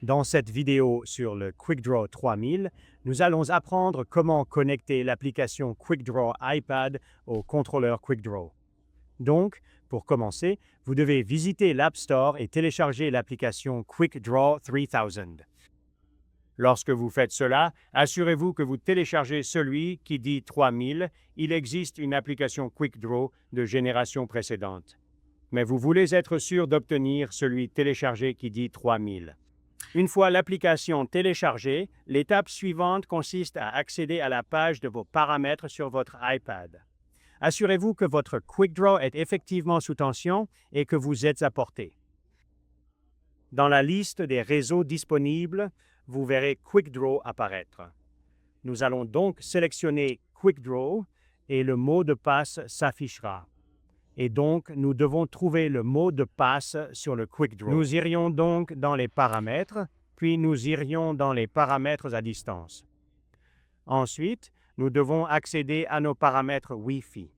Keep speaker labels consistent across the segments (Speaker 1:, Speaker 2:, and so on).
Speaker 1: Dans cette vidéo sur le QuickDraw 3000, nous allons apprendre comment connecter l'application QuickDraw iPad au contrôleur QuickDraw. Donc, pour commencer, vous devez visiter l'App Store et télécharger l'application QuickDraw 3000. Lorsque vous faites cela, assurez-vous que vous téléchargez celui qui dit 3000. Il existe une application QuickDraw de génération précédente. Mais vous voulez être sûr d'obtenir celui téléchargé qui dit 3000. Une fois l'application téléchargée, l'étape suivante consiste à accéder à la page de vos paramètres sur votre iPad. Assurez-vous que votre QuickDraw est effectivement sous tension et que vous êtes à portée. Dans la liste des réseaux disponibles, vous verrez QuickDraw apparaître. Nous allons donc sélectionner QuickDraw et le mot de passe s'affichera. Et donc, nous devons trouver le mot de passe sur le QuickDraw. Nous irions donc dans les paramètres, puis nous irions dans les paramètres à distance. Ensuite, nous devons accéder à nos paramètres Wi-Fi.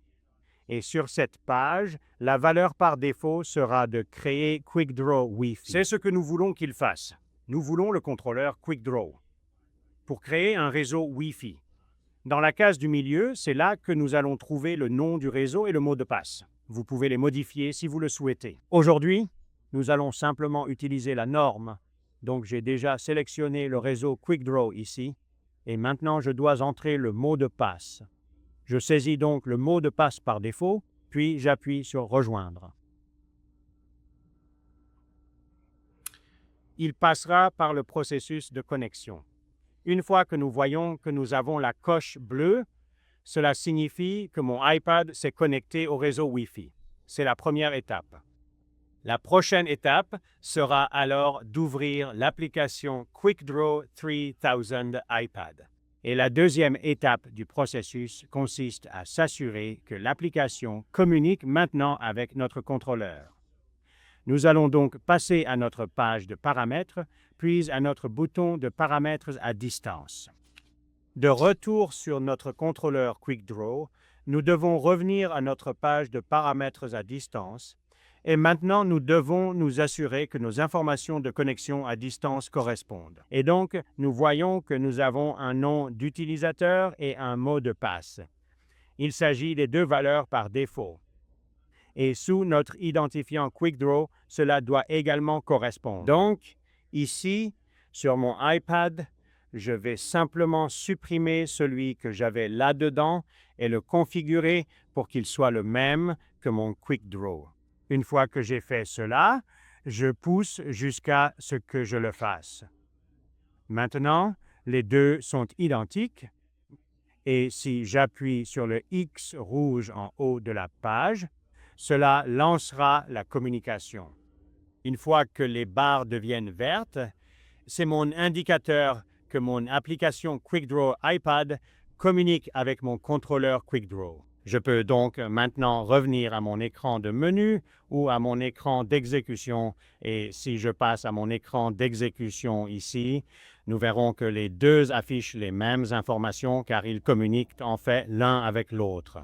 Speaker 1: Et sur cette page, la valeur par défaut sera de créer QuickDraw Wi-Fi. C'est ce que nous voulons qu'il fasse. Nous voulons le contrôleur QuickDraw pour créer un réseau Wi-Fi. Dans la case du milieu, c'est là que nous allons trouver le nom du réseau et le mot de passe. Vous pouvez les modifier si vous le souhaitez. Aujourd'hui, nous allons simplement utiliser la norme. Donc, j'ai déjà sélectionné le réseau QuickDraw ici. Et maintenant, je dois entrer le mot de passe. Je saisis donc le mot de passe par défaut, puis j'appuie sur « Rejoindre ». Il passera par le processus de connexion. Une fois que nous voyons que nous avons la coche bleue, cela signifie que mon iPad s'est connecté au réseau Wi-Fi. C'est la première étape. La prochaine étape sera alors d'ouvrir l'application QuickDraw 3000 iPad. Et la deuxième étape du processus consiste à s'assurer que l'application communique maintenant avec notre contrôleur. Nous allons donc passer à notre page de paramètres, puis à notre bouton de paramètres à distance. De retour sur notre contrôleur QuickDraw, nous devons revenir à notre page de paramètres à distance et maintenant nous devons nous assurer que nos informations de connexion à distance correspondent. Et donc, nous voyons que nous avons un nom d'utilisateur et un mot de passe. Il s'agit des deux valeurs par défaut. Et sous notre identifiant QuickDraw, cela doit également correspondre. Donc, ici, sur mon iPad, je vais simplement supprimer celui que j'avais là-dedans et le configurer pour qu'il soit le même que mon QuickDraw. Une fois que j'ai fait cela, je pousse jusqu'à ce que je le fasse. Maintenant, les deux sont identiques et si j'appuie sur le X rouge en haut de la page, cela lancera la communication. Une fois que les barres deviennent vertes, c'est mon indicateur que mon application QuickDraw iPad communique avec mon contrôleur QuickDraw. Je peux donc maintenant revenir à mon écran de menu ou à mon écran d'exécution et si je passe à mon écran d'exécution ici, nous verrons que les deux affichent les mêmes informations car ils communiquent en fait l'un avec l'autre.